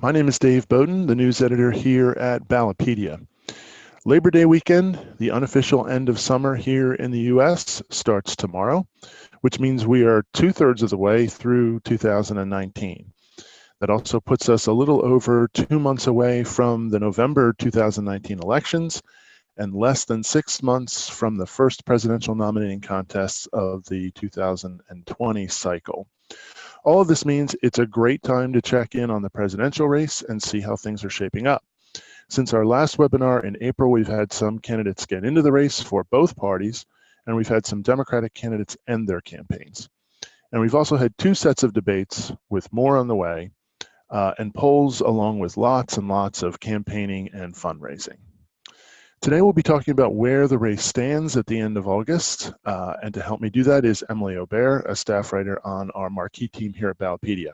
My name is Dave Bowden, the news editor here at Ballotpedia. Labor Day weekend, the unofficial end of summer here in the US, starts tomorrow, which means we are 2/3 of the way through 2019. That also puts us a little over 2 months away from the November 2019 elections and less than 6 months from the first presidential nominating contests of the 2020 cycle. All of this means it's a great time to check in on the presidential race and see how things are shaping up. Since our last webinar in April, we've had some candidates get into the race for both parties, and we've had some Democratic candidates end their campaigns. And we've also had 2 sets of debates with more on the way, and polls along with lots and lots of campaigning and fundraising. Today we'll be talking about where the race stands at the end of August, and to help me do that is Emily Aubert, a staff writer on our marquee team here at Ballotpedia.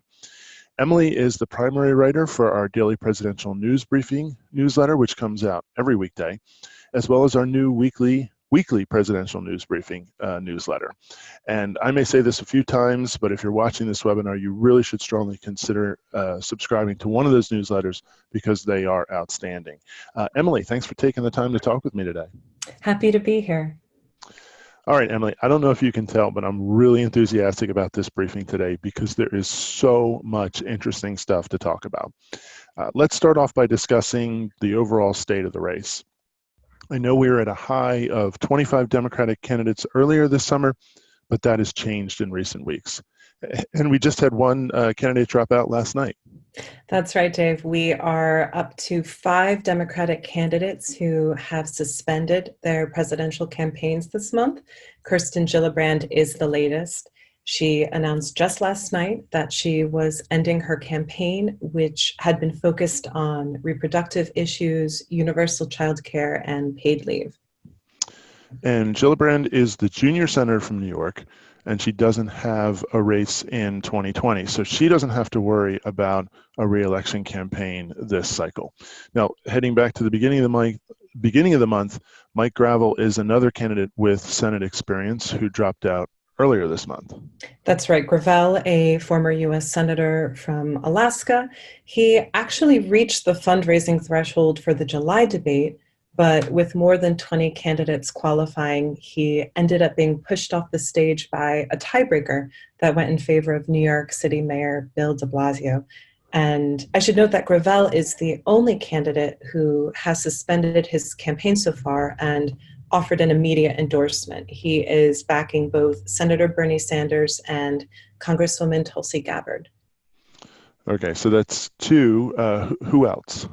Emily is the primary writer for our daily presidential news briefing newsletter, which comes out every weekday, as well as our new weekly presidential news briefing newsletter. And I may say this a few times, but if you're watching this webinar, you really should strongly consider subscribing to one of those newsletters because they are outstanding. Emily, thanks for taking the time to talk with me today. Happy to be here. All right, Emily, I don't know if you can tell, but I'm really enthusiastic about this briefing today because there is so much interesting stuff to talk about. Let's start off by discussing the overall state of the race. I know we were at a high of 25 Democratic candidates earlier this summer, but that has changed in recent weeks. And we just had one candidate drop out last night. That's right, Dave. We are up to 5 Democratic candidates who have suspended their presidential campaigns this month. Kirsten Gillibrand is the latest. She announced just last night that she was ending her campaign, which had been focused on reproductive issues, universal child care, and paid leave. And Gillibrand is the junior senator from New York, and she doesn't have a race in 2020. So she doesn't have to worry about a re-election campaign this cycle. Now, heading back to the beginning of the month, Mike Gravel is another candidate with Senate experience who dropped out earlier this month. That's right. Gravel, a former U.S. Senator from Alaska, he actually reached the fundraising threshold for the July debate, but with more than 20 candidates qualifying, he ended up being pushed off the stage by a tiebreaker that went in favor of New York City Mayor Bill de Blasio. And I should note that Gravel is the only candidate who has suspended his campaign so far and offered an immediate endorsement. He is backing both Senator Bernie Sanders and Congresswoman Tulsi Gabbard. Okay, so that's 2. Who else?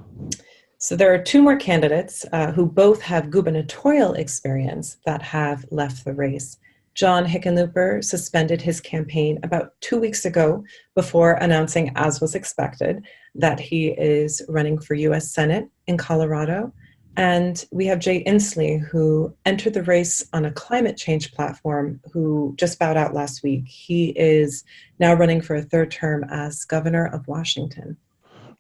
So there are 2 more candidates who both have gubernatorial experience that have left the race. John Hickenlooper suspended his campaign about 2 weeks ago before announcing, as was expected, that he is running for U.S. Senate in Colorado. And we have Jay Inslee, who entered the race on a climate change platform, who just bowed out last week. He is now running for a 3rd term as governor of Washington.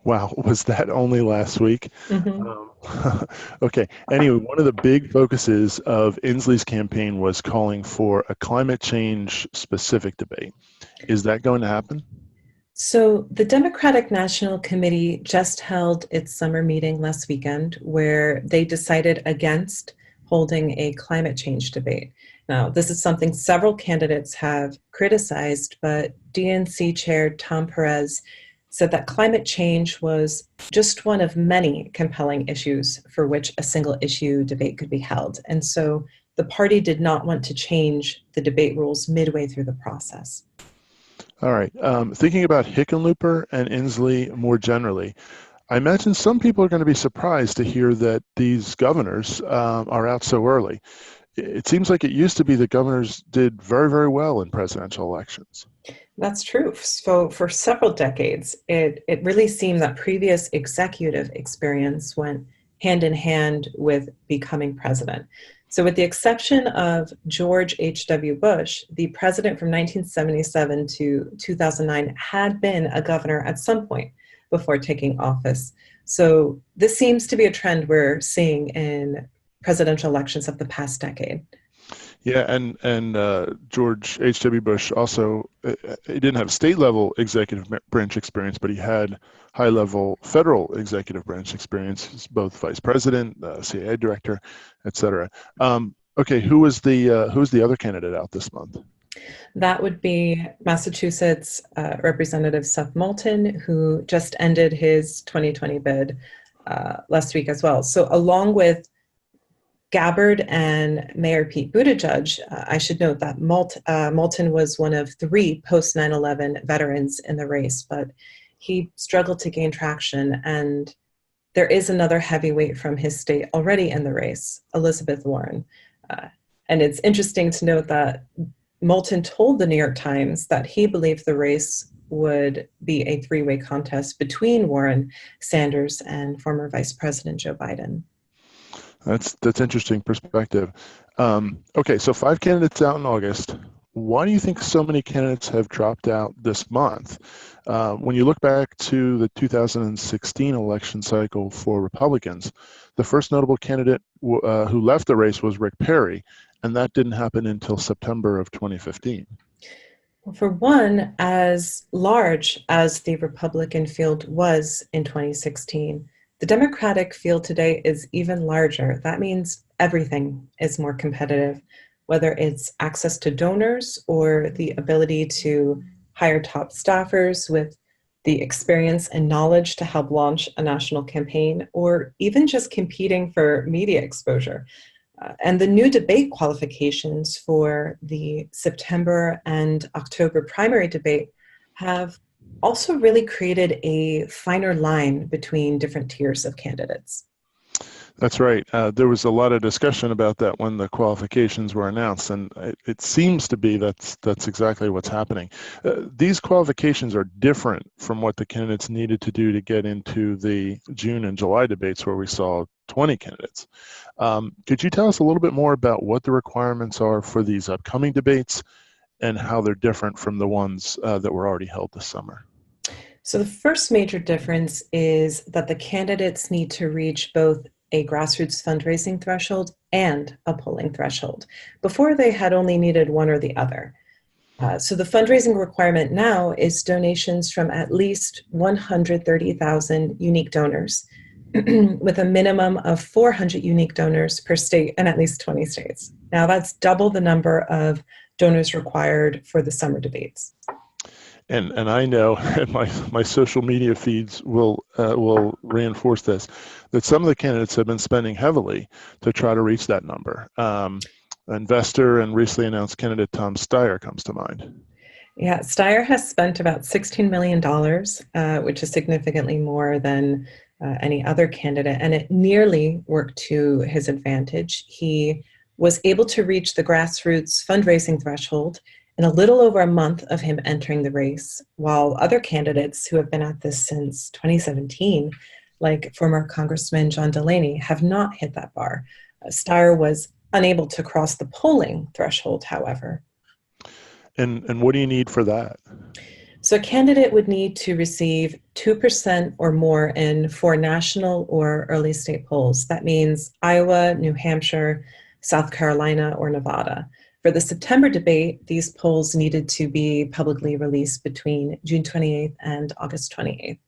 Wow, was that only last week? Mm-hmm. Okay, anyway, one of the big focuses of Inslee's campaign was calling for a climate change specific debate. Is that going to happen? So the Democratic National Committee just held its summer meeting last weekend where they decided against holding a climate change debate. Now, this is something several candidates have criticized, but DNC Chair Tom Perez said that climate change was just one of many compelling issues for which a single issue debate could be held. And so the party did not want to change the debate rules midway through the process. All right. Thinking about Hickenlooper and Inslee more generally, I imagine some people are going to be surprised to hear that these governors are out so early. It seems like it used to be that governors did very, very well in presidential elections. That's true. So for several decades, it really seemed that previous executive experience went hand in hand with becoming president. So with the exception of George H.W. Bush, the president from 1977 to 2009 had been a governor at some point before taking office. So this seems to be a trend we're seeing in presidential elections of the past decade. Yeah, and George H.W. Bush also he didn't have state level executive branch experience, but he had high level federal executive branch experience. He's both vice president, CIA director, et cetera. Okay, who was the other candidate out this month? That would be Massachusetts Representative Seth Moulton, who just ended his 2020 bid last week as well. So, along with Gabbard and Mayor Pete Buttigieg, I should note that Moulton was one of three post 9/11 veterans in the race, but he struggled to gain traction. And there is another heavyweight from his state already in the race, Elizabeth Warren. Uh, and it's interesting to note that Moulton told the New York Times that he believed the race would be a three-way contest between Warren, Sanders, and former Vice President Joe Biden. That's interesting perspective. Okay, so five candidates out in August. Why do you think so many candidates have dropped out this month? When you look back to the 2016 election cycle for Republicans, the first notable candidate who left the race was Rick Perry, and that didn't happen until September of 2015. Well, for one, as large as the Republican field was in 2016, the Democratic field today is even larger. That means everything is more competitive, whether it's access to donors or the ability to hire top staffers with the experience and knowledge to help launch a national campaign, or even just competing for media exposure. And the new debate qualifications for the September and October primary debate have also really created a finer line between different tiers of candidates. That's right. There was a lot of discussion about that when the qualifications were announced, and it seems to be that's exactly what's happening. These qualifications are different from what the candidates needed to do to get into the June and July debates, where we saw 20 candidates. Could you tell us a little bit more about what the requirements are for these upcoming debates and how they're different from the ones that were already held this summer? So, the first major difference is that the candidates need to reach both a grassroots fundraising threshold and a polling threshold. Before, they had only needed one or the other. So, the fundraising requirement now is donations from at least 130,000 unique donors, with a minimum of 400 unique donors per state in at least 20 states. Now, that's double the number of donors required for the summer debates. And I know, and my social media feeds will reinforce this, that some of the candidates have been spending heavily to try to reach that number. Investor and recently announced candidate Tom Steyer comes to mind. Yeah, Steyer has spent about $16 million, which is significantly more than any other candidate, and it nearly worked to his advantage. He was able to reach the grassroots fundraising threshold in a little over a month of him entering the race, while other candidates who have been at this since 2017, like former Congressman John Delaney, have not hit that bar. Steyer was unable to cross the polling threshold, however. And what do you need for that? So a candidate would need to receive 2% or more in four national or early state polls. That means Iowa, New Hampshire, South Carolina, or Nevada. For the September debate, these polls needed to be publicly released between June 28th and August 28th.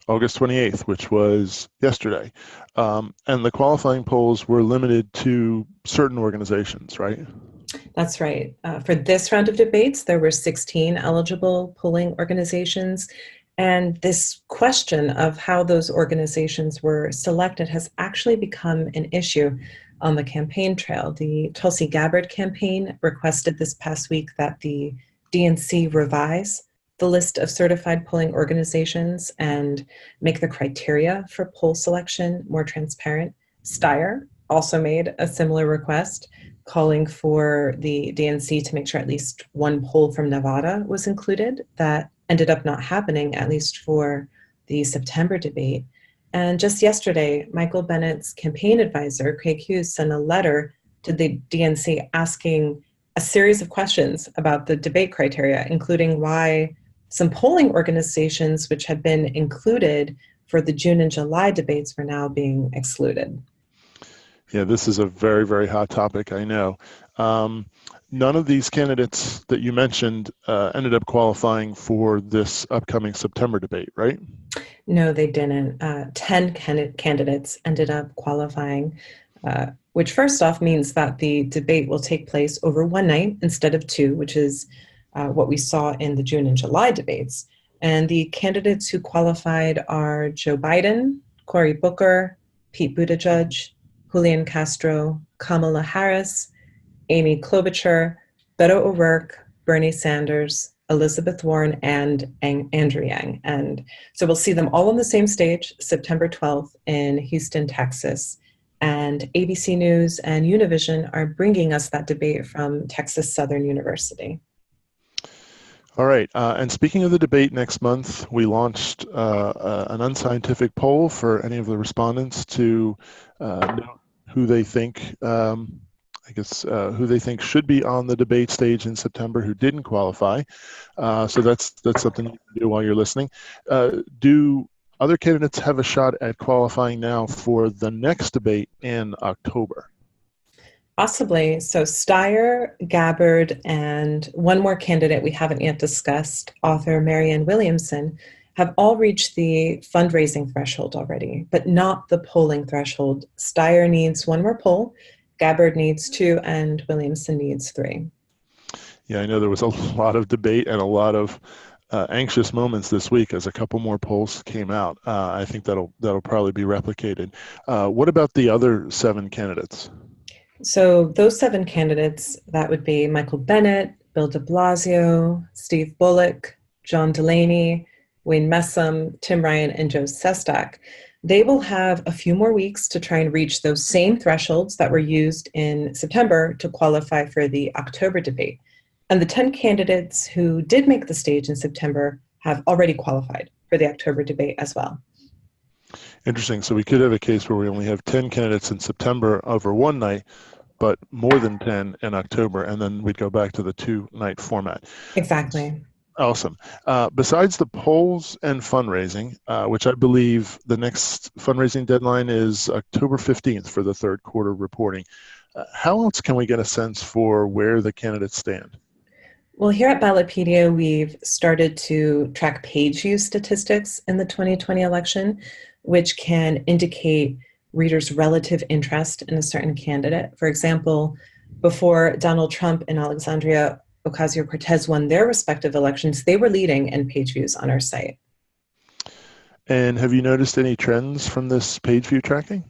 August 28th, which was yesterday. And the qualifying polls were limited to certain organizations, right? That's right. For this round of debates, there were 16 eligible polling organizations. And this question of how those organizations were selected has actually become an issue on the campaign trail. The Tulsi Gabbard campaign requested this past week that the DNC revise the list of certified polling organizations and make the criteria for poll selection more transparent. Steyer also made a similar request, calling for the DNC to make sure at least one poll from Nevada was included. That ended up not happening, at least for the September debate. And just yesterday, Michael Bennett's campaign advisor, Craig Hughes, sent a letter to the DNC asking a series of questions about the debate criteria, including why some polling organizations which had been included for the June and July debates were now being excluded. Yeah, this is a very, very hot topic, I know. Um, None of these candidates that you mentioned ended up qualifying for this upcoming September debate, right? No, they didn't. 10 candidates ended up qualifying, which first off means that the debate will take place over one night instead of two, which is what we saw in the June and July debates. And the candidates who qualified are Joe Biden, Cory Booker, Pete Buttigieg, Julian Castro, Kamala Harris, Amy Klobuchar, Beto O'Rourke, Bernie Sanders, Elizabeth Warren, and Andrew Yang. And so we'll see them all on the same stage, September 12th in Houston, Texas. And ABC News and Univision are bringing us that debate from Texas Southern University. All right. And speaking of the debate next month, we launched an unscientific poll for any of the respondents to know who they think, who they think should be on the debate stage in September who didn't qualify. So that's something you can do while you're listening. Do other candidates have a shot at qualifying now for the next debate in October? Possibly. So Steyer, Gabbard, and one more candidate we haven't yet discussed, author Marianne Williamson, have all reached the fundraising threshold already, but not the polling threshold. Steyer needs one more poll, Gabbard needs two, and Williamson needs three. Yeah, I know there was a lot of debate and a lot of anxious moments this week as a couple more polls came out. I think that'll probably be replicated. What about the other 7 candidates? So those 7 candidates, that would be Michael Bennet, Bill de Blasio, Steve Bullock, John Delaney, Wayne Messam, Tim Ryan, and Joe Sestak. They will have a few more weeks to try and reach those same thresholds that were used in September to qualify for the October debate. And the 10 candidates who did make the stage in September have already qualified for the October debate as well. Interesting. So we could have a case where we only have 10 candidates in September over one night, but more than 10 in October, and then we'd go back to the 2-night format. Exactly. Awesome. Besides the polls and fundraising, which I believe the next fundraising deadline is October 15th for the third quarter reporting, how else can we get a sense for where the candidates stand? Well, here at Ballotpedia, we've started to track page view statistics in the 2020 election, which can indicate readers' relative interest in a certain candidate. For example, before Donald Trump and Alexandria Ocasio-Cortez won their respective elections, they were leading in page views on our site. And have you noticed any trends from this page view tracking?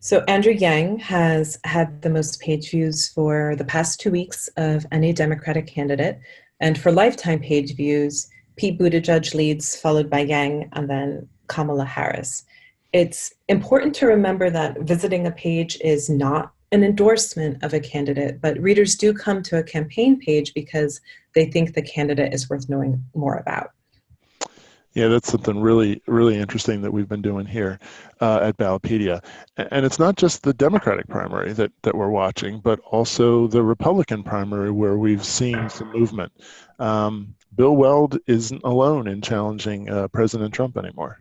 So Andrew Yang has had the most page views for the past 2 weeks of any Democratic candidate. And for lifetime page views, Pete Buttigieg leads, followed by Yang, and then Kamala Harris. It's important to remember that visiting a page is not an endorsement of a candidate, but readers do come to a campaign page because they think the candidate is worth knowing more about. Yeah, that's something really, really interesting that we've been doing here at Ballotpedia. And it's not just the Democratic primary that we're watching, but also the Republican primary where we've seen some movement. Bill Weld isn't alone in challenging President Trump anymore.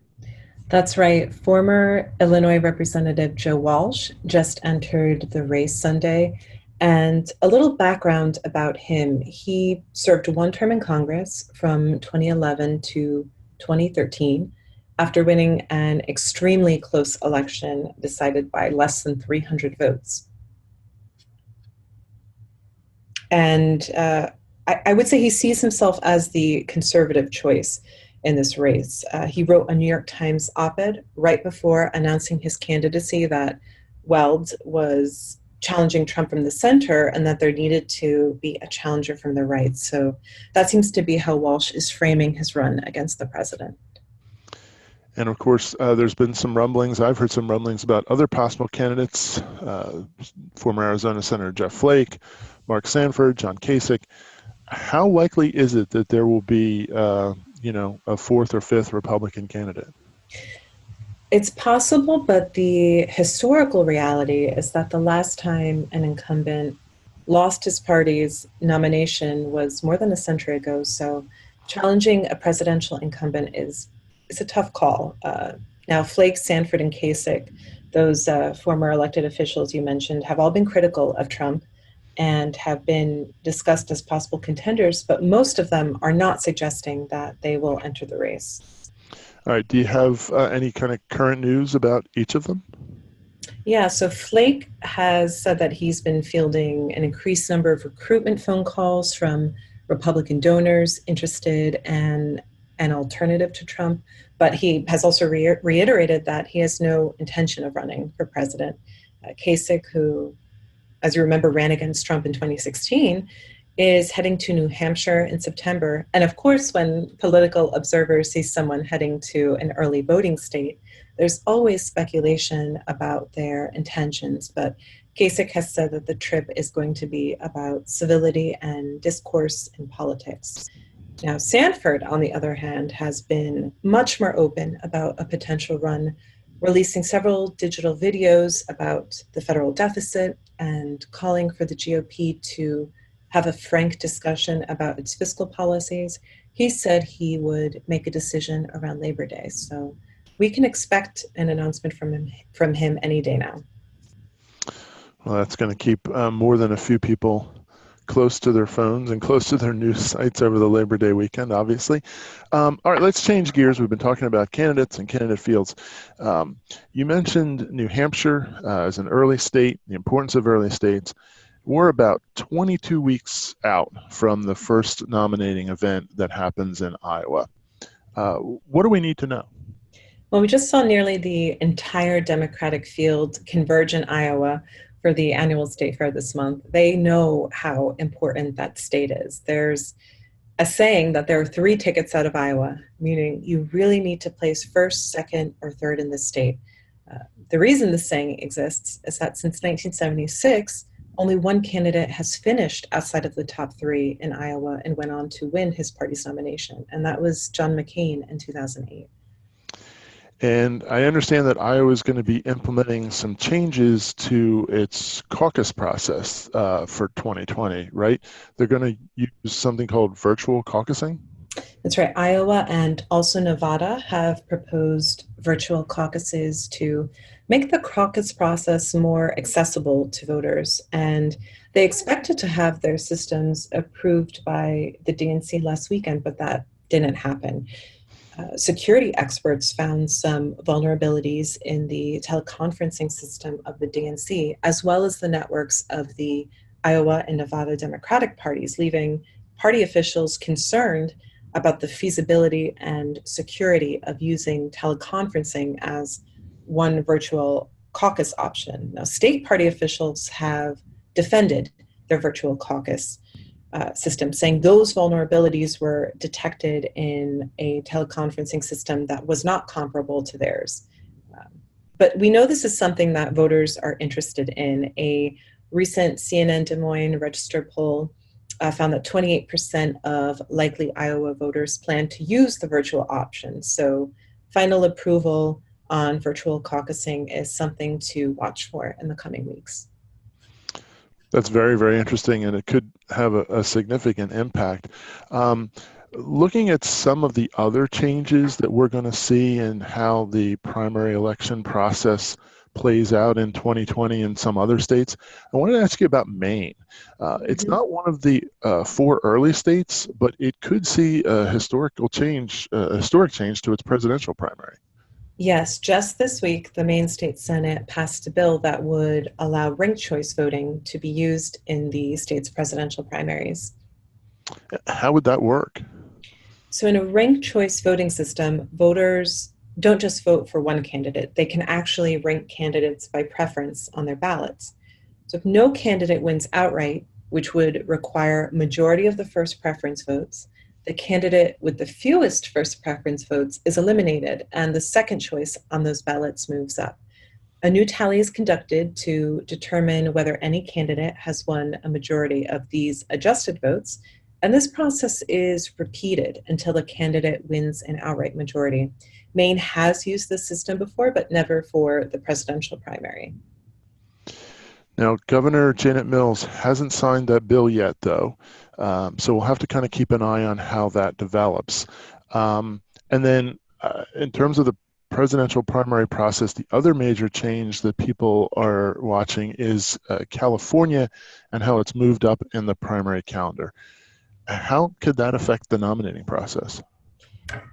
That's right. Former Illinois Representative Joe Walsh just entered the race Sunday. And a little background about him. He served one term in Congress from 2011 to 2013 after winning an extremely close election decided by less than 300 votes. And I would say he sees himself as the conservative choice in this race. He wrote a New York Times op-ed right before announcing his candidacy that Weld was challenging Trump from the center and that there needed to be a challenger from the right. So that seems to be how Walsh is framing his run against the president. And of course, there's been some rumblings. I've heard some rumblings about other possible candidates, former Arizona Senator Jeff Flake, Mark Sanford, John Kasich. How likely is it that there will be, a fourth or fifth Republican candidate? It's possible, but the historical reality is that the last time an incumbent lost his party's nomination was more than a century ago. So challenging a presidential incumbent is a tough call. Now, Flake, Sanford, and Kasich Those former elected officials you mentioned have all been critical of Trump and have been discussed as possible contenders, but most of them are not suggesting that they will enter the race. All right, do you have any kind of current news about each of them? Yeah, so Flake has said that he's been fielding an increased number of recruitment phone calls from Republican donors interested in an alternative to Trump, but he has also reiterated that he has no intention of running for president. Kasich, who, as you remember, ran against Trump in 2016, is heading to New Hampshire in September. And of course, when political observers see someone heading to an early voting state, there's always speculation about their intentions. But Kasich has said that the trip is going to be about civility and discourse in politics. Now, Sanford, on the other hand, has been much more open about a potential run, releasing several digital videos about the federal deficit and calling for the GOP to have a frank discussion about its fiscal policies. He said he would make a decision around Labor Day. So we can expect an announcement from him any day now. Well, that's going to keep more than a few people close to their phones and close to their news sites over the Labor Day weekend, obviously. All right, let's change gears. We've been talking about candidates and candidate fields. You mentioned New Hampshire as an early state, the importance of early states. We're about 22 weeks out from the first nominating event that happens in Iowa. What do we need to know? Well, we just saw nearly the entire Democratic field converge in Iowa for the annual state fair this month. They know how important that state is. There's a saying that there are 3 tickets out of Iowa, meaning you really need to place first, second, or third in the state. The reason this saying exists is that since 1976, only one candidate has finished outside of the top 3 in Iowa and went on to win his party's nomination, and that was John McCain in 2008. And I understand that Iowa is going to be implementing some changes to its caucus process for 2020, right? They're going to use something called virtual caucusing. That's right. Iowa and also Nevada have proposed virtual caucuses to make the caucus process more accessible to voters. And they expected to have their systems approved by the DNC last weekend, but that didn't happen. Security experts found some vulnerabilities in the teleconferencing system of the DNC, as well as the networks of the Iowa and Nevada Democratic parties, leaving party officials concerned about the feasibility and security of using teleconferencing as one virtual caucus option. Now, state party officials have defended their virtual caucus system, saying those vulnerabilities were detected in a teleconferencing system that was not comparable to theirs. But we know this is something that voters are interested in. A recent CNN Des Moines Register poll found that 28% of likely Iowa voters plan to use the virtual option. So final approval on virtual caucusing is something to watch for in the coming weeks. That's very, very interesting, and it could have a significant impact. Looking at some of the other changes that we're going to see and how the primary election process plays out in 2020 in some other states, I wanted to ask you about Maine. It's not one of the 4 early states, but it could see a historic change to its presidential primary. Yes, just this week, the Maine State Senate passed a bill that would allow ranked choice voting to be used in the state's presidential primaries. How would that work? So in a ranked choice voting system, voters don't just vote for one candidate. They can actually rank candidates by preference on their ballots. So if no candidate wins outright, which would require majority of the first preference votes, the candidate with the fewest first preference votes is eliminated, and the second choice on those ballots moves up. A new tally is conducted to determine whether any candidate has won a majority of these adjusted votes, and this process is repeated until a candidate wins an outright majority. Maine has used this system before, but never for the presidential primary. Now, Governor Janet Mills hasn't signed that bill yet, though, so we'll have to kind of keep an eye on how that develops. And then in terms of the presidential primary process, the other major change that people are watching is California and how it's moved up in the primary calendar. How could that affect the nominating process?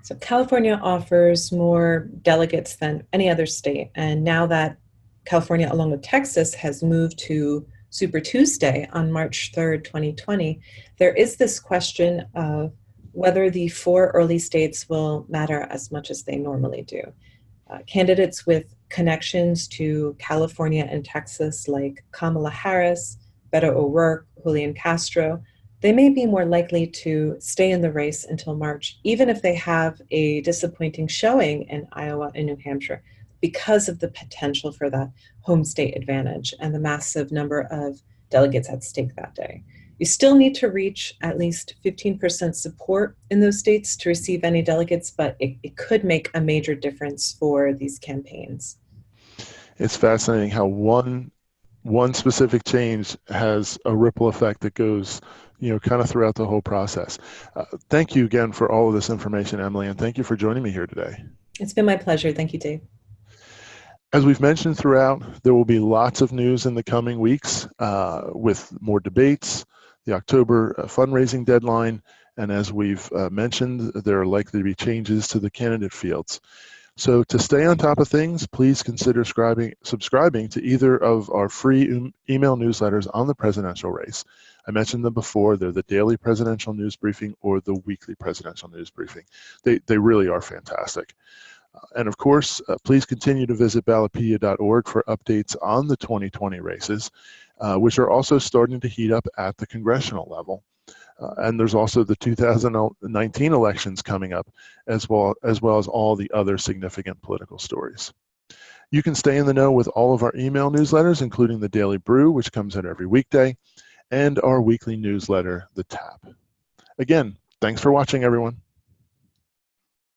So California offers more delegates than any other state. And now that California, along with Texas, has moved to Super Tuesday on March 3rd, 2020, there is this question of whether the four early states will matter as much as they normally do. Candidates with connections to California and Texas, like Kamala Harris, Beto O'Rourke, Julian Castro, they may be more likely to stay in the race until March, even if they have a disappointing showing in Iowa and New Hampshire, because of the potential for that home state advantage and the massive number of delegates at stake that day. You still need to reach at least 15% support in those states to receive any delegates, but it could make a major difference for these campaigns. It's fascinating how one specific change has a ripple effect that goes, kind of throughout the whole process. Thank you again for all of this information, Emily, and thank you for joining me here today. It's been my pleasure. Thank you, Dave. As we've mentioned throughout, there will be lots of news in the coming weeks with more debates, the October fundraising deadline, and as we've mentioned, there are likely to be changes to the candidate fields. So to stay on top of things, please consider subscribing to either of our free email newsletters on the presidential race. I mentioned them before. They're the daily presidential news briefing or the weekly presidential news briefing. They really are fantastic. And of course, please continue to visit Ballotpedia.org for updates on the 2020 races, which are also starting to heat up at the congressional level. And there's also the 2019 elections coming up, as well as all the other significant political stories. You can stay in the know with all of our email newsletters, including the Daily Brew, which comes out every weekday, and our weekly newsletter, The Tap. Again, thanks for watching, everyone.